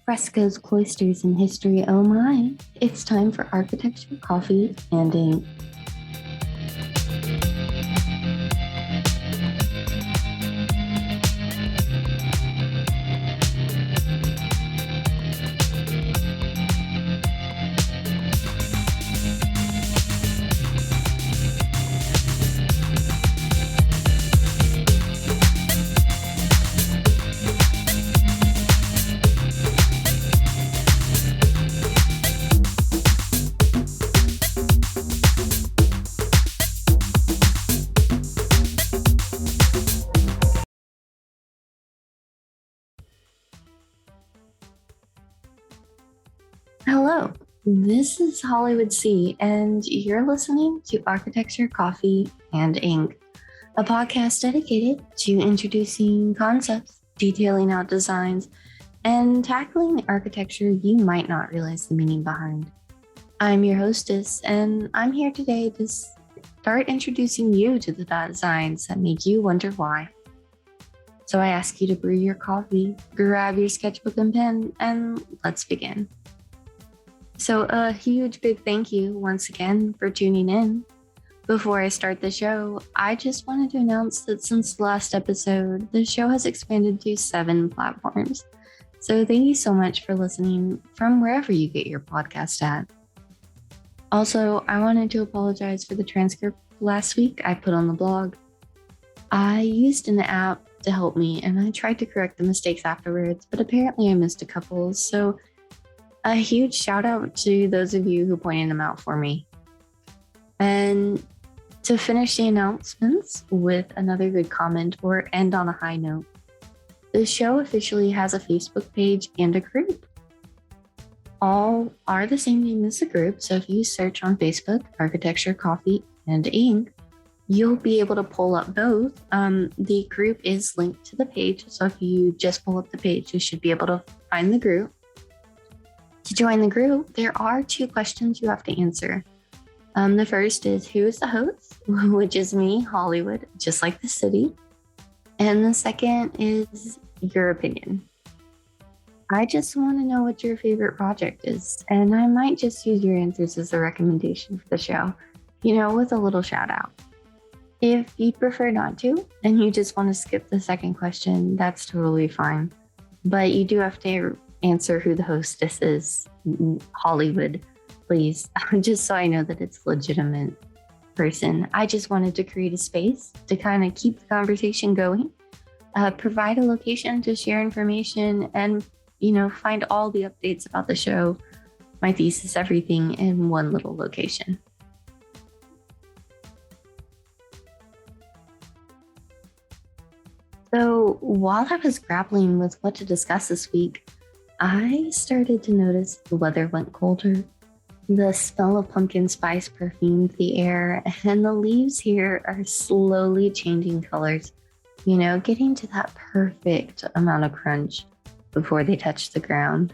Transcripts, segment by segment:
Frescoes, cloisters, and history, oh my. It's time for architecture, coffee, and ink. Hello, this is Hollywood C, and you're listening to Architecture, Coffee, and Ink, a podcast dedicated to introducing concepts, detailing out designs, and tackling the architecture you might not realize the meaning behind. I'm your hostess, and I'm here today to start introducing you to the designs that make you wonder why. So I ask you to brew your coffee, grab your sketchbook and pen, and let's begin. So a huge big thank you once again for tuning in. Before I start the show, I just wanted to announce that since the last episode, the show has expanded to 7 platforms. So thank you so much for listening from wherever you get your podcast at. Also, I wanted to apologize for the transcript last week I put on the blog. I used an app to help me and I tried to correct the mistakes afterwards, but apparently I missed a couple. So a huge shout out to those of you who pointed them out for me. And to finish the announcements with another good comment or end on a high note, the show officially has a Facebook page and a group. All are the same name as the group, so if you search on Facebook, Architecture, Coffee, and Ink, you'll be able to pull up both. The group is linked to the page, so if you just pull up the page, you should be able to find the group. To join the group, there are 2 questions you have to answer. The first is, who is the host? Which is me, Hollywood, just like the city. And the second is your opinion. I just want to know what your favorite project is, and I might just use your answers as a recommendation for the show, with a little shout out. If you prefer not to, and you just want to skip the second question, that's totally fine. But you do have to answer who the hostess is, Hollywood, please, just so I know that it's a legitimate person. I just wanted to create a space to kind of keep the conversation going, provide a location to share information, and find all the updates about the show, my thesis, everything in one little location. So while I was grappling with what to discuss this week, I started to notice the weather went colder. The smell of pumpkin spice perfumed the air, and the leaves here are slowly changing colors, getting to that perfect amount of crunch before they touch the ground.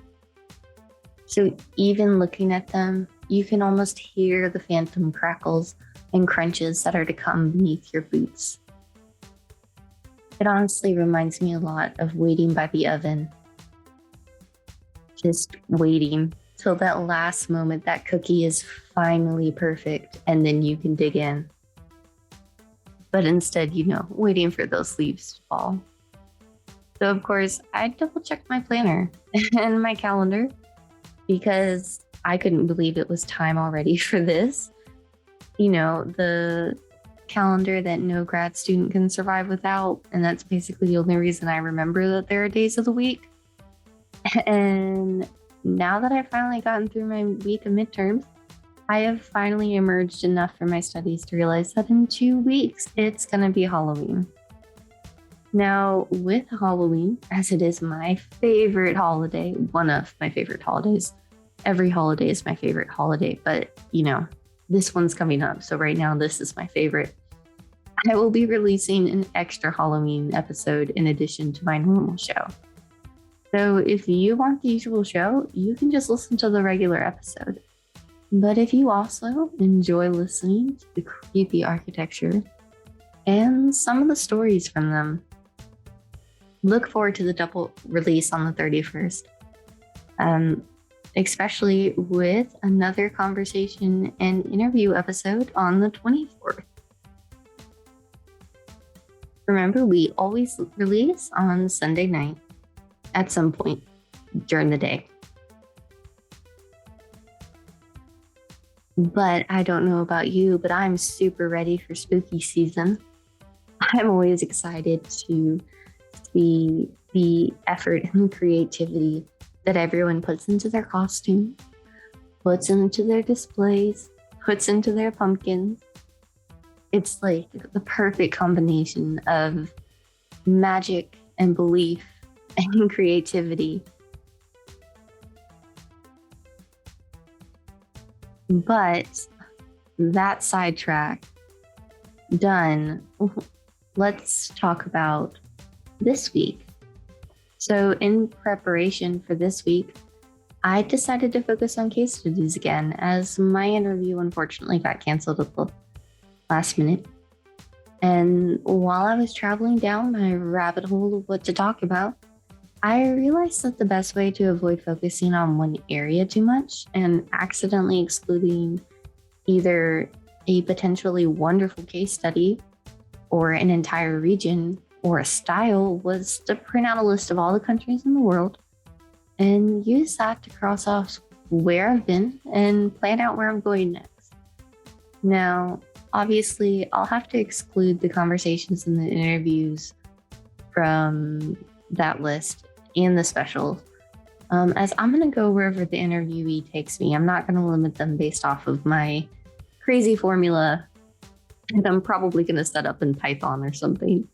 So even looking at them, you can almost hear the phantom crackles and crunches that are to come beneath your boots. It honestly reminds me a lot of waiting by the oven. Just waiting till that last moment that cookie is finally perfect and then you can dig in. But instead, waiting for those leaves to fall. So of course, I double checked my planner and my calendar because I couldn't believe it was time already for this. The calendar that no grad student can survive without. And that's basically the only reason I remember that there are days of the week. And now that I've finally gotten through my week of midterms, I have finally emerged enough from my studies to realize that in 2 weeks, it's going to be Halloween. Now, with Halloween, as it is my favorite holiday, one of my favorite holidays, every holiday is my favorite holiday, but this one's coming up. So right now, this is my favorite. I will be releasing an extra Halloween episode in addition to my normal show. So if you want the usual show, you can just listen to the regular episode. But if you also enjoy listening to the creepy architecture and some of the stories from them, look forward to the double release on the 31st. um, especially with another conversation and interview episode on the 24th. Remember, we always release on Sunday night at some point during the day. But I don't know about you, but I'm super ready for spooky season. I'm always excited to see the effort and creativity that everyone puts into their costume, puts into their displays, puts into their pumpkins. It's like the perfect combination of magic and belief and creativity. But that sidetrack done, let's talk about this week. So in preparation for this week, I decided to focus on case studies again, as my interview unfortunately got canceled at the last minute. And while I was traveling down my rabbit hole of what to talk about, I realized that the best way to avoid focusing on one area too much and accidentally excluding either a potentially wonderful case study or an entire region or a style was to print out a list of all the countries in the world and use that to cross off where I've been and plan out where I'm going next. Now, obviously, I'll have to exclude the conversations and the interviews from that list and the specials, as I'm going to go wherever the interviewee takes me. I'm not going to limit them based off of my crazy formula that I'm probably going to set up in Python or something,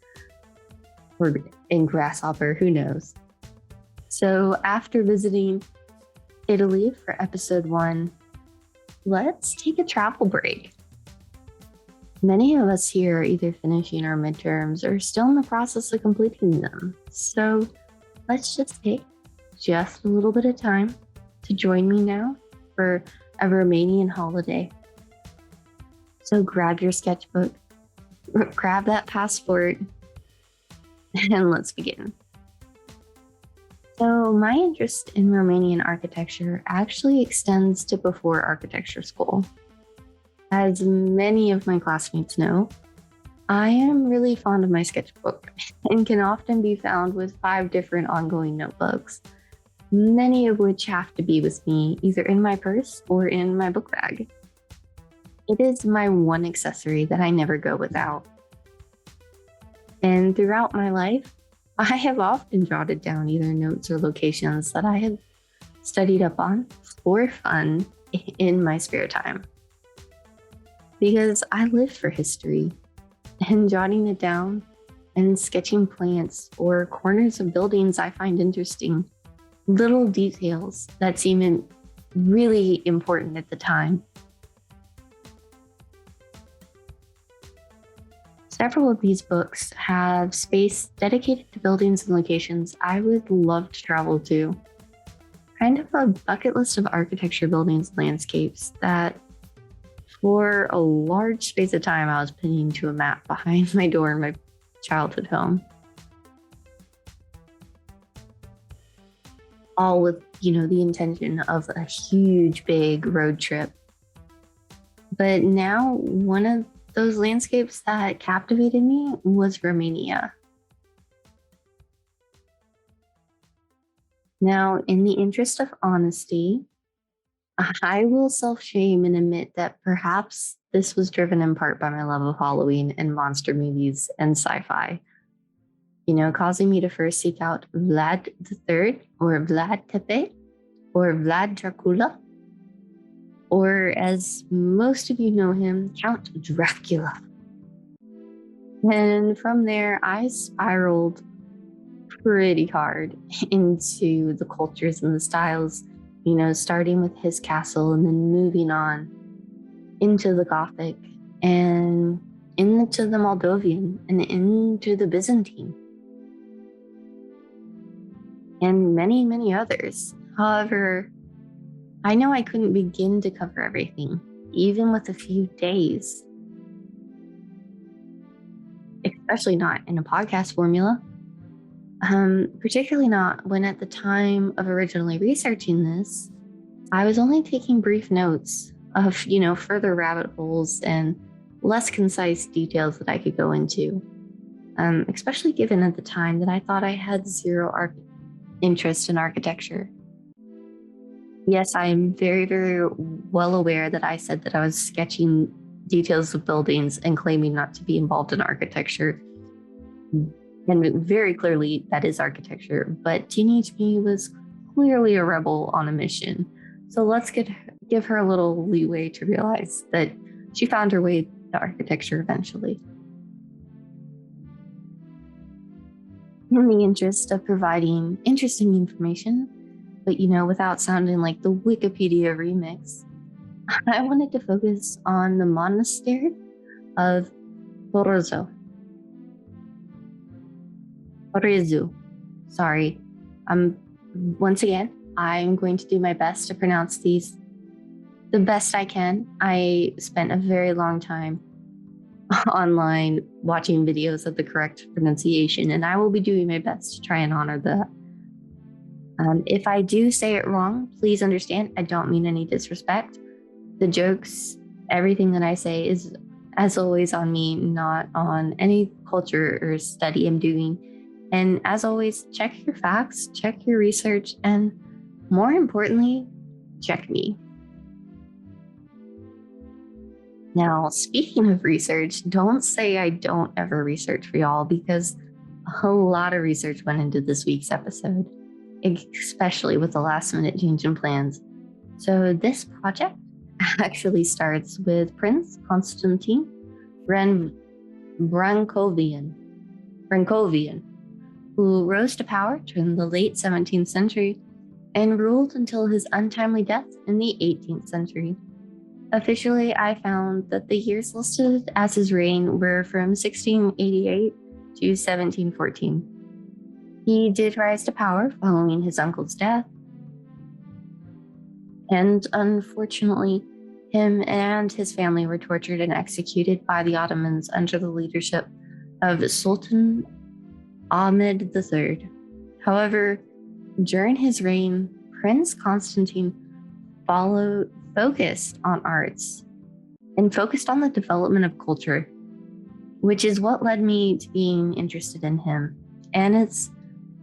or in Grasshopper, who knows. So after visiting Italy for episode 1, let's take a travel break. Many of us here are either finishing our midterms or still in the process of completing them. So let's just take just a little bit of time to join me now for a Romanian holiday. So grab your sketchbook, grab that passport, and let's begin. So my interest in Romanian architecture actually extends to before architecture school. As many of my classmates know, I am really fond of my sketchbook and can often be found with 5 different ongoing notebooks, many of which have to be with me either in my purse or in my book bag. It is my one accessory that I never go without. And throughout my life, I have often jotted down either notes or locations that I have studied up on for fun in my spare time. Because I live for history, and jotting it down and sketching plants or corners of buildings I find interesting, little details that seem really important at the time. Several of these books have space dedicated to buildings and locations I would love to travel to. Kind of a bucket list of architecture, buildings, and landscapes that for a large space of time I was pinning to a map behind my door in my childhood home. All with, the intention of a huge, big road trip. But now one of those landscapes that captivated me was Romania. Now, in the interest of honesty, I will self-shame and admit that perhaps this was driven in part by my love of Halloween and monster movies and sci-fi, causing me to first seek out Vlad III or Vlad Tepe or Vlad Dracula, or as most of you know him, Count Dracula. And from there, I spiraled pretty hard into the cultures and the styles, starting with his castle and then moving on into the Gothic and into the Moldovan and into the Byzantine and many, many others. However, I know I couldn't begin to cover everything, even with a few days, especially not in a podcast formula. Particularly not when at the time of originally researching this, I was only taking brief notes of, further rabbit holes and less concise details that I could go into. Especially given at the time that I thought I had zero interest in architecture. Yes, I am very, very well aware that I said that I was sketching details of buildings and claiming not to be involved in architecture. And very clearly, that is architecture. But teenage me was clearly a rebel on a mission. So let's give her a little leeway to realize that she found her way to architecture eventually. In the interest of providing interesting information, but without sounding like the Wikipedia remix, I wanted to focus on the monastery of Porozo. Sorry. Once again, I'm going to do my best to pronounce these the best I can. I spent a very long time online watching videos of the correct pronunciation, and I will be doing my best to try and honor that. If I do say it wrong, please understand, I don't mean any disrespect. The jokes, everything that I say is, as always, on me, not on any culture or study I'm doing. And as always, check your facts, check your research, and more importantly, check me. Now, speaking of research, don't say I don't ever research for y'all, because a lot of research went into this week's episode, especially with the last minute change in plans. So this project actually starts with Prince Constantine Brankovian, who rose to power during the late 17th century and ruled until his untimely death in the 18th century. Officially, I found that the years listed as his reign were from 1688 to 1714. He did rise to power following his uncle's death, and unfortunately, him and his family were tortured and executed by the Ottomans under the leadership of Sultan Ahmed III. However, during his reign, Prince Constantine focused on arts and focused on the development of culture, which is what led me to being interested in him. And it's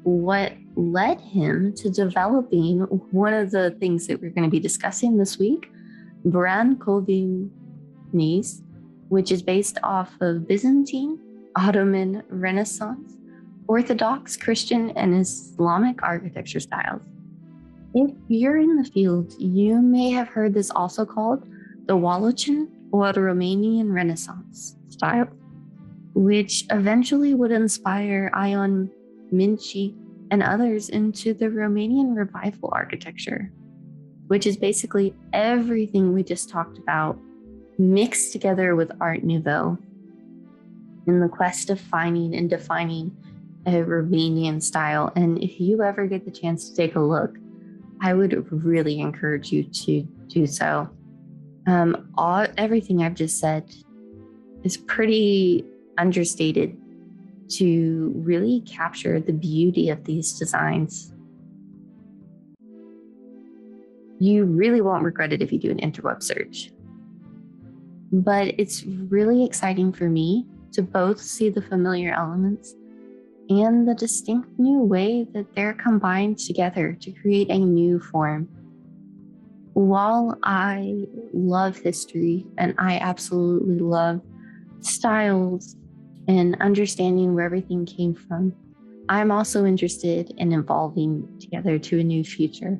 what led him to developing one of the things that we're going to be discussing this week, Brankovianese, which is based off of Byzantine, Ottoman, Renaissance, Orthodox, Christian, and Islamic architecture styles. If you're in the field, you may have heard this also called the Wallachian or Romanian Renaissance style, which eventually would inspire Ion Minci and others into the Romanian revival architecture, which is basically everything we just talked about mixed together with Art Nouveau in the quest of finding and defining a Romanian style. And if you ever get the chance to take a look, I would really encourage you to do so. Everything I've just said is pretty understated to really capture the beauty of these designs. You really won't regret it if you do an interweb search. But it's really exciting for me to both see the familiar elements and the distinct new way that they're combined together to create a new form. While I love history and I absolutely love styles and understanding where everything came from, I'm also interested in evolving together to a new future.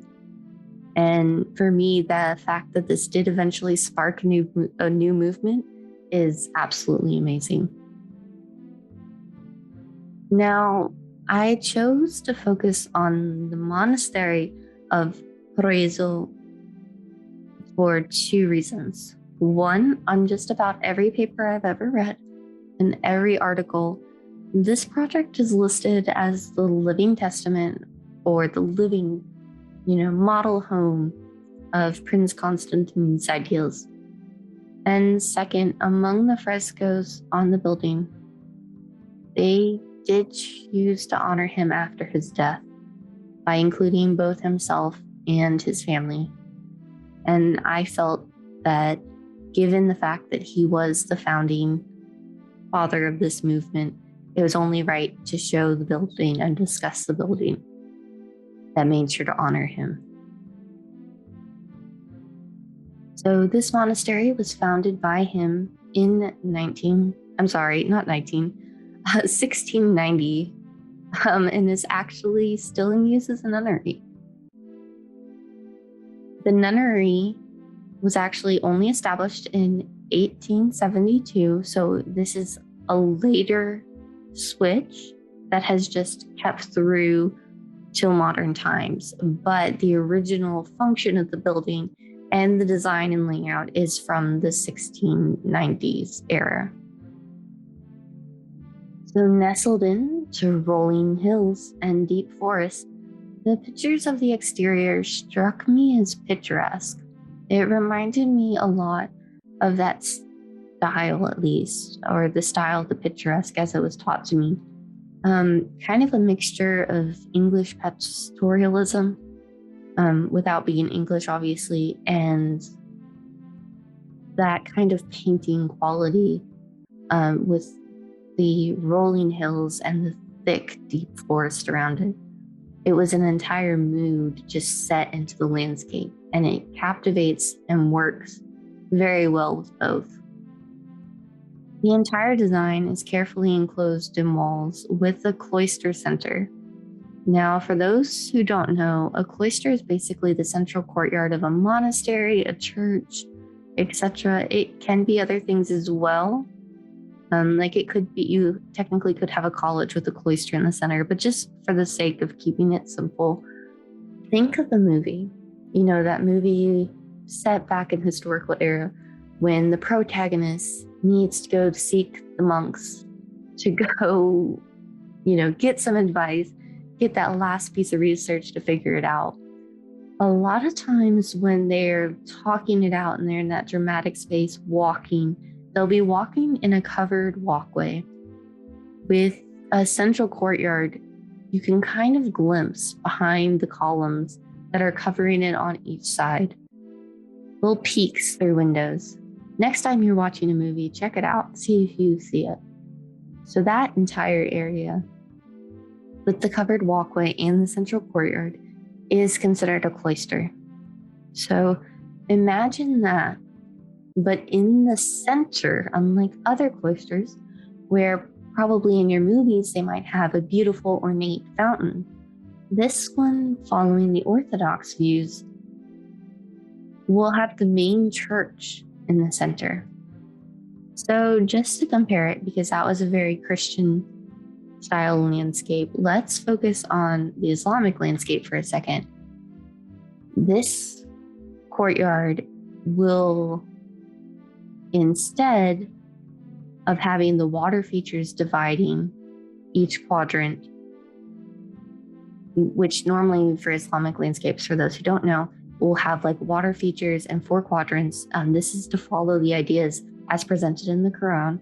And for me, the fact that this did eventually spark a new movement is absolutely amazing. Now, I chose to focus on the monastery of Porozo for two reasons. One, on just about every paper I've ever read and every article, this project is listed as the living testament or the living, model home of Prince Constantine's ideals. And second, among the frescoes on the building, they did choose to honor him after his death by including both himself and his family. And I felt that given the fact that he was the founding father of this movement, it was only right to show the building and discuss the building that made sure to honor him. So this monastery was founded by him in 1690, and is actually still in use as a nunnery. The nunnery was actually only established in 1872, so this is a later switch that has just kept through till modern times. But the original function of the building and the design and layout is from the 1690s era. So nestled into rolling hills and deep forests, the pictures of the exterior struck me as picturesque. It reminded me a lot of that style, at least, or the style of the picturesque as it was taught to me. Kind of a mixture of English pastoralism, without being English, obviously, and that kind of painting quality with the rolling hills and the thick, deep forest around it. It was an entire mood just set into the landscape, and it captivates and works very well with both. The entire design is carefully enclosed in walls with a cloister center. Now, for those who don't know, a cloister is basically the central courtyard of a monastery, a church, etc. It can be other things as well. Like it could be, you technically could have a college with a cloister in the center, but just for the sake of keeping it simple, think of the movie. You know, that movie set back in historical era when the protagonist needs to go to seek the monks to go, get some advice, get that last piece of research to figure it out. A lot of times when they're talking it out and they're in that dramatic space walking, they'll be walking in a covered walkway with a central courtyard. You can kind of glimpse behind the columns that are covering it on each side. Little peeks through windows. Next time you're watching a movie, check it out, see if you see it. So that entire area with the covered walkway and the central courtyard is considered a cloister. So imagine that, but in the center, unlike other cloisters, where probably in your movies they might have a beautiful ornate fountain, this one, following the Orthodox views, will have the main church in the center. So just to compare it, because that was a very Christian style landscape, let's focus on the Islamic landscape for a second. This courtyard will, instead of having the water features dividing each quadrant, which normally for Islamic landscapes, for those who don't know, will have like water features and 4 quadrants. This is to follow the ideas as presented in the Quran.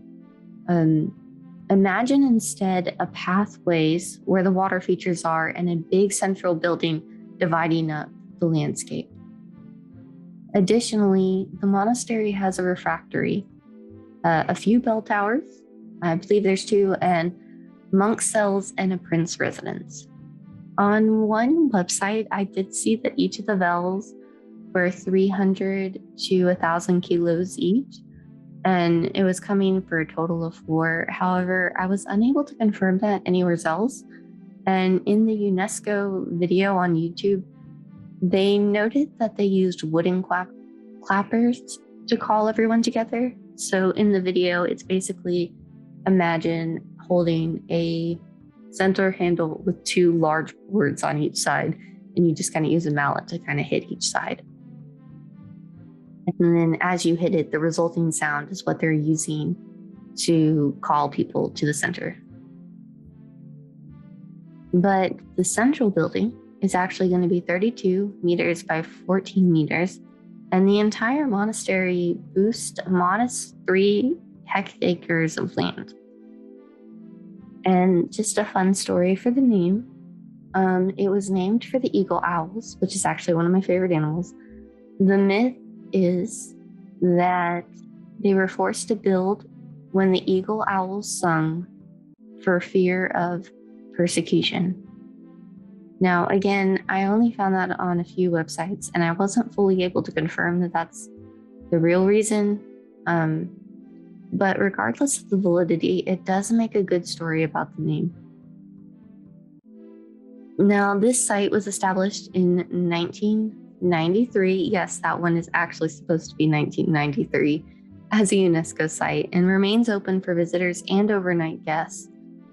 Imagine instead a pathways where the water features are and a big central building dividing up the landscape. Additionally, the monastery has a refectory, a few bell towers, I believe there's 2, and monk cells and a prince residence. On one website, I did see that each of the bells were 300 to 1,000 kilos each, and it was coming for a total of 4. However, I was unable to confirm that anywhere else. And in the UNESCO video on YouTube, they noted that they used wooden clappers to call everyone together. So in the video, it's basically, imagine holding a center handle with 2 large boards on each side, and you just kind of use a mallet to kind of hit each side. And then as you hit it, the resulting sound is what they're using to call people to the center. But the central building is actually going to be 32 meters by 14 meters, and the entire monastery boasts a modest 3 hectares of land. And just a fun story for the name. It was named for the eagle owls, which is actually one of my favorite animals. The myth is that they were forced to build when the eagle owls sung for fear of persecution. Now, again, I only found that on a few websites, and I wasn't fully able to confirm that that's the real reason. But regardless of the validity, it does make a good story about the name. Now, this site was established in 1993. Yes, that one is actually supposed to be 1993 as a UNESCO site and remains open for visitors and overnight guests.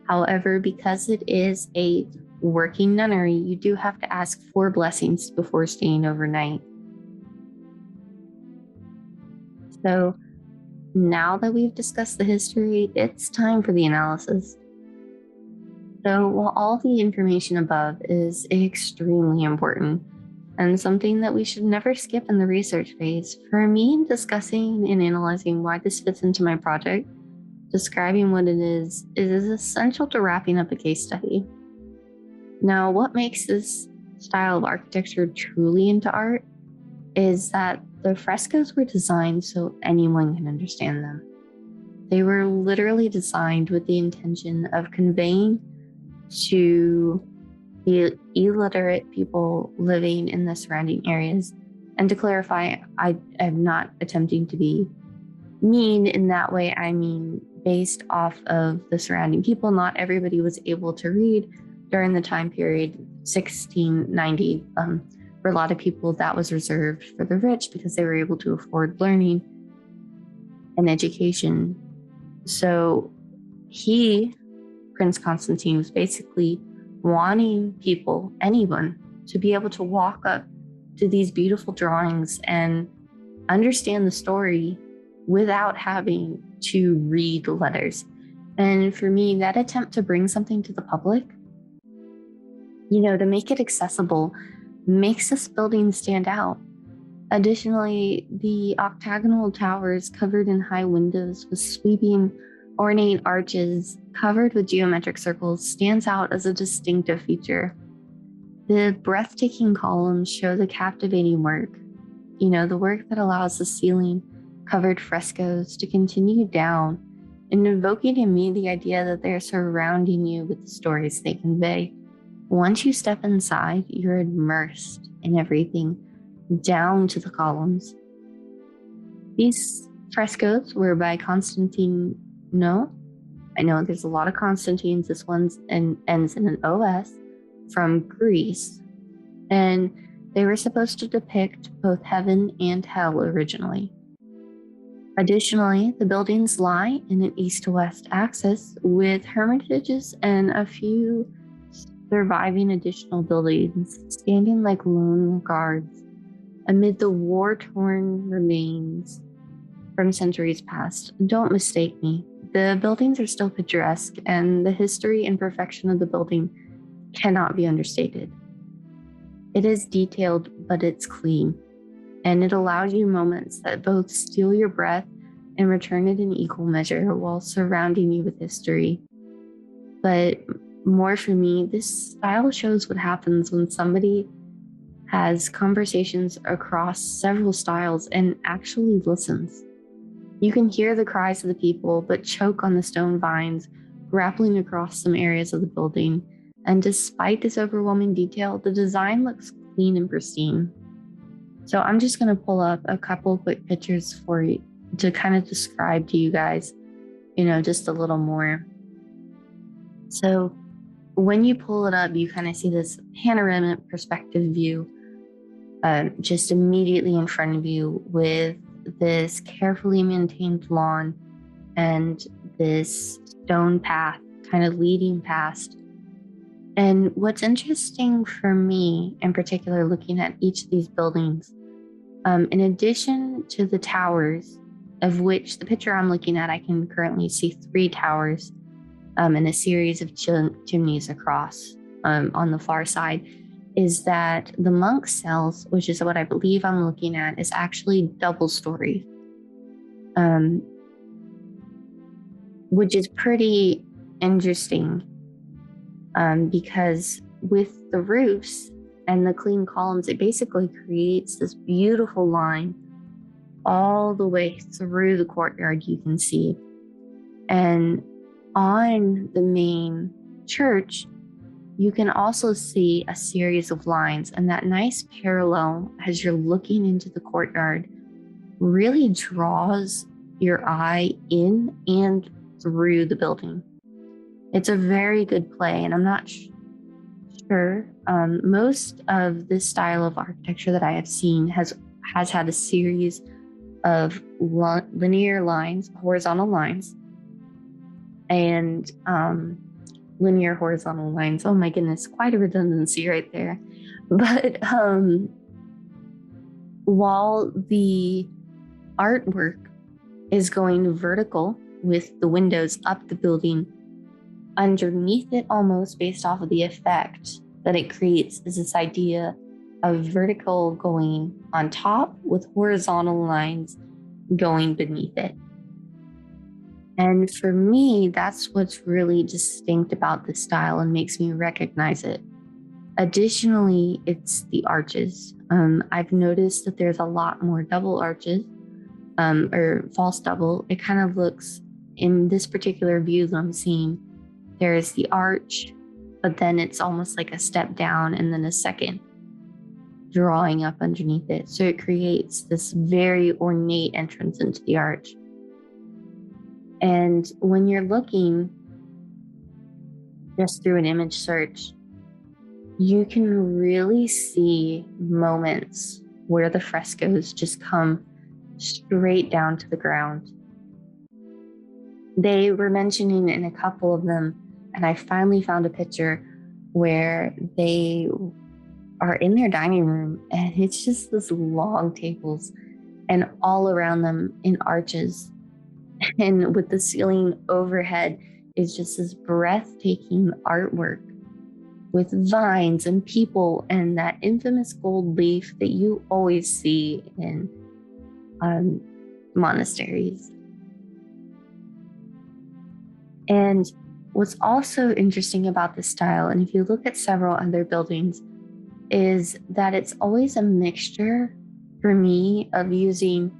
However, because it is a working nunnery, you do have to ask for blessings before staying overnight. So now that we've discussed the history, it's time for the analysis. So while all the information above is extremely important and something that we should never skip in the research phase, for me, discussing and analyzing why this fits into my project, describing what it is essential to wrapping up a case study. Now, what makes this style of architecture truly into art is that the frescoes were designed so anyone can understand them. They were literally designed with the intention of conveying to the illiterate people living in the surrounding areas. And to clarify, I am not attempting to be mean in that way. I mean, based off of the surrounding people, not everybody was able to read during the time period 1690. For a lot of people, that was reserved for the rich because they were able to afford learning and education. So Prince Constantine, was basically wanting people, anyone, to be able to walk up to these beautiful drawings and understand the story without having to read the letters. And for me, that attempt to bring something to the public, to make it accessible, makes this building stand out. Additionally, the octagonal towers covered in high windows with sweeping ornate arches covered with geometric circles stands out as a distinctive feature. The breathtaking columns show the captivating work, the work that allows the ceiling covered frescoes to continue down and invoking in me the idea that they're surrounding you with the stories they convey. Once you step inside, you're immersed in everything, down to the columns. These frescoes were by Constantine. No, I know there's a lot of Constantines. This one's ends in an OS, from Greece. And they were supposed to depict both heaven and hell originally. Additionally, the buildings lie in an east to west axis with hermitages and a few surviving additional buildings standing like lone guards amid the war-torn remains from centuries past. Don't mistake me. The buildings are still picturesque, and the history and perfection of the building cannot be understated. It is detailed, but it's clean, and it allows you moments that both steal your breath and return it in equal measure while surrounding you with history. But more for me, this style shows what happens when somebody has conversations across several styles and actually listens. You can hear the cries of the people, but choke on the stone vines grappling across some areas of the building. And despite this overwhelming detail, the design looks clean and pristine. So I'm just going to pull up a couple quick pictures for you to kind of describe to you guys, just a little more. So when you pull it up, you kind of see this panoramic perspective view just immediately in front of you with this carefully maintained lawn and this stone path kind of leading past. And what's interesting for me in particular, looking at each of these buildings, in addition to the towers, of which the picture I'm looking at, I can currently see 3 towers and a series of chimneys across on the far side, is that the monk's cells, which is what I believe I'm looking at, is actually double story, which is pretty interesting because with the roofs and the clean columns, it basically creates this beautiful line all the way through the courtyard you can see. And on the main church, you can also see a series of lines, and that nice parallel as you're looking into the courtyard really draws your eye in and through the building. It's a very good play, and I'm not sure. Most of this style of architecture that I have seen has had a series of linear lines, horizontal lines, and linear horizontal lines. Oh my goodness, quite a redundancy right there. But while the artwork is going vertical with the windows up the building, underneath it, almost based off of the effect that it creates, is this idea of vertical going on top with horizontal lines going beneath it. And for me, that's what's really distinct about this style and makes me recognize it. Additionally, it's the arches. I've noticed that there's a lot more double arches or false double. It kind of looks, in this particular view that I'm seeing, there's the arch, but then it's almost like a step down and then a second drawing up underneath it. So it creates this very ornate entrance into the arch. And when you're looking just through an image search, you can really see moments where the frescoes just come straight down to the ground. They were mentioning in a couple of them, and I finally found a picture where they are in their dining room, and it's just this long tables, and all around them in arches, and with the ceiling overhead is just this breathtaking artwork with vines and people and that infamous gold leaf that you always see in monasteries. And what's also interesting about this style, and if you look at several other buildings, is that it's always a mixture for me of using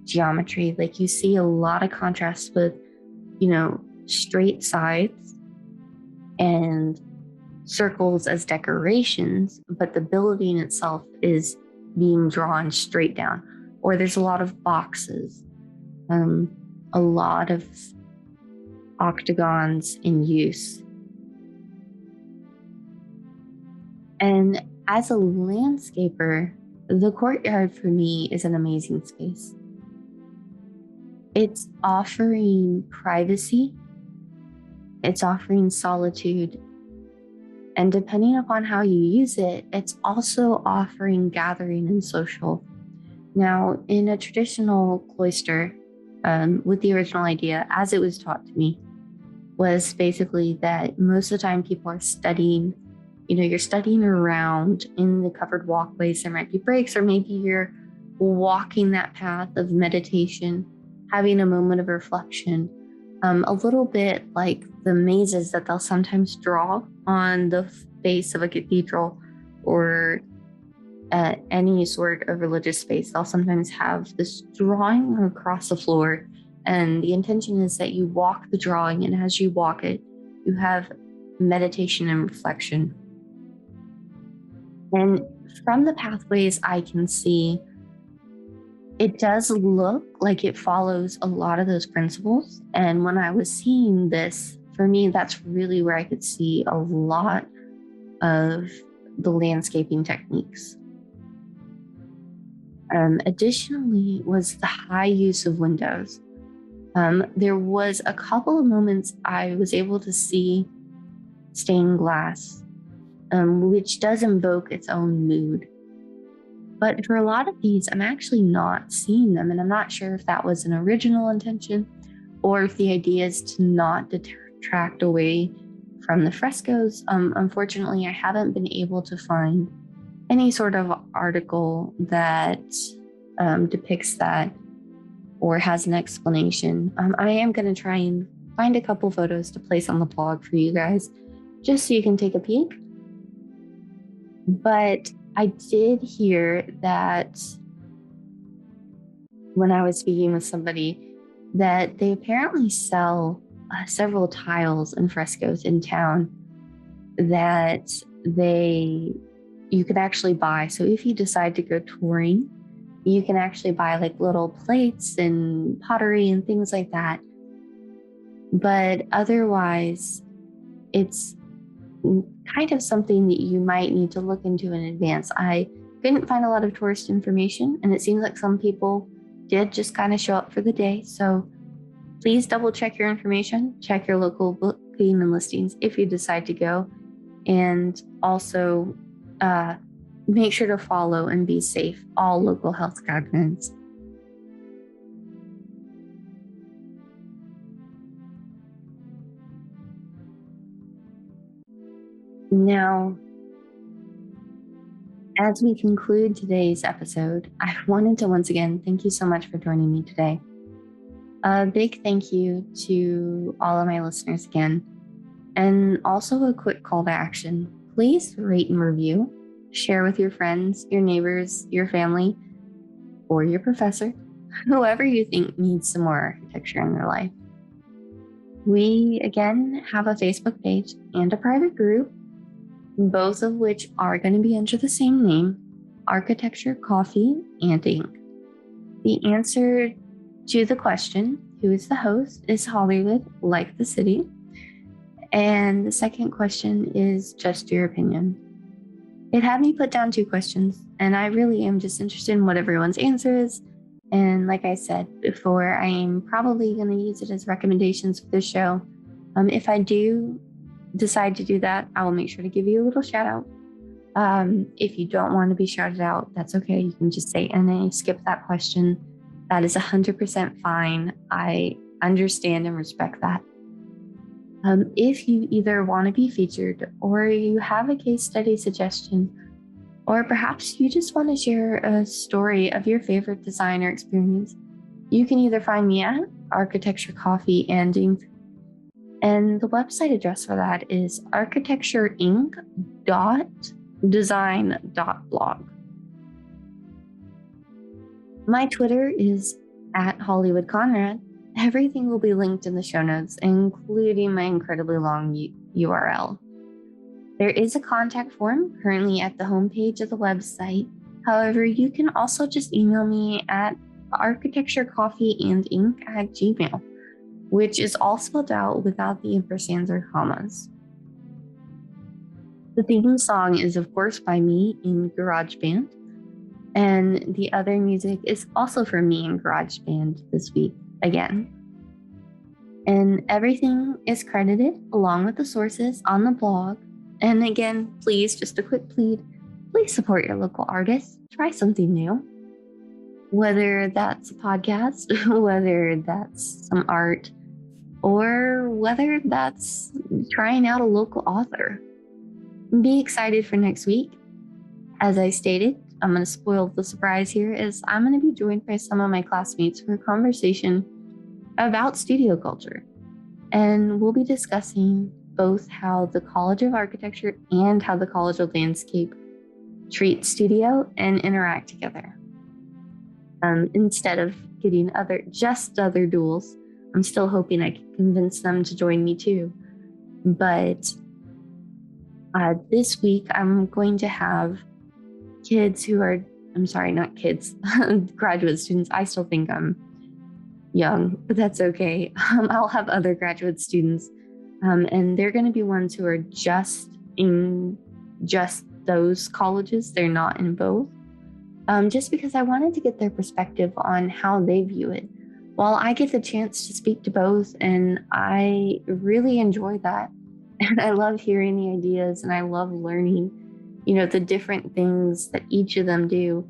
geometry. Like you see a lot of contrast with, straight sides and circles as decorations, but the building itself is being drawn straight down. Or there's a lot of boxes, a lot of octagons in use. And as a landscaper, the courtyard for me is an amazing space. It's offering privacy, it's offering solitude, and depending upon how you use it, it's also offering gathering and social. Now, in a traditional cloister, with the original idea, as it was taught to me, was basically that most of the time people are studying, you're studying around in the covered walkways. There might be breaks, or maybe you're walking that path of meditation, having a moment of reflection, a little bit like the mazes that they'll sometimes draw on the face of a cathedral or any sort of religious space. They'll sometimes have this drawing across the floor, and the intention is that you walk the drawing, and as you walk it, you have meditation and reflection. And from the pathways I can see, it does look like it follows a lot of those principles. And when I was seeing this, for me, that's really where I could see a lot of the landscaping techniques. Additionally was the high use of windows. There was a couple of moments I was able to see stained glass, which does invoke its own mood. But for a lot of these, I'm actually not seeing them. And I'm not sure if that was an original intention or if the idea is to not detract away from the frescoes. Unfortunately, I haven't been able to find any sort of article that depicts that or has an explanation. I am going to try and find a couple photos to place on the blog for you guys, just so you can take a peek. But I did hear that when I was speaking with somebody, that they apparently sell several tiles and frescoes in town that you could actually buy. So if you decide to go touring, you can actually buy like little plates and pottery and things like that. But otherwise, it's kind of something that you might need to look into in advance. I couldn't find a lot of tourist information, and it seems like some people did just kind of show up for the day. So please double check your information, check your local booking and listings if you decide to go, and also make sure to follow and be safe all local health guidelines. Now, as we conclude today's episode, I wanted to once again thank you so much for joining me today. A big thank you to all of my listeners again, and also a quick call to action. Please rate and review, share with your friends, your neighbors, your family, or your professor, whoever you think needs some more architecture in their life. We, again, have a Facebook page and a private group, both of which are going to be under the same name, Architecture, Coffee, and Ink. The answer to the question, who is the host, is Hollywood, like the city. And the second question is just your opinion. It had me put down 2 questions, and I really am just interested in what everyone's answer is. And like I said before, I am probably going to use it as recommendations for the show. If I do decide to do that, I will make sure to give you a little shout out. If you don't want to be shouted out, that's okay. You can just say NA, skip that question. That is 100% fine. I understand and respect that. If you either want to be featured, or you have a case study suggestion, or perhaps you just want to share a story of your favorite design or experience, you can either find me at Architecture, Coffee, and Ink. And the website address for that is architectureinc.design.blog. My Twitter is at Hollywood Conrad. Everything will be linked in the show notes, including my incredibly long URL. There is a contact form currently at the homepage of the website. However, you can also just email me at architecturecoffeeandink@gmail.com, which is all spelled out without the ampersands or commas. The theme song is, of course, by me in GarageBand, and the other music is also from me in GarageBand this week again. And everything is credited along with the sources on the blog. And again, please, just a quick plead, please support your local artists. Try something new. Whether that's a podcast, whether that's some art, or whether that's trying out a local author. Be excited for next week. As I stated, I'm going to spoil the surprise here, is I'm going to be joined by some of my classmates for a conversation about studio culture. And we'll be discussing both how the College of Architecture and how the College of Landscape treat studio and interact together. Instead of getting other duels, I'm still hoping I can convince them to join me too. But this week, I'm going to have kids who are, not kids, graduate students. I still think I'm young, but that's okay. I'll have other graduate students, and they're going to be ones who are just in just those colleges. They're not in both, just because I wanted to get their perspective on how they view it. While I get the chance to speak to both, and I really enjoy that, and I love hearing the ideas, and I love learning, the different things that each of them do.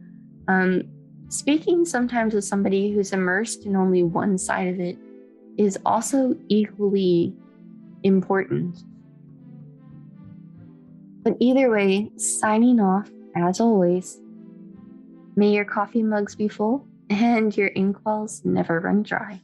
Speaking sometimes with somebody who's immersed in only one side of it is also equally important. But either way, signing off, as always, may your coffee mugs be full and your inkwells never run dry.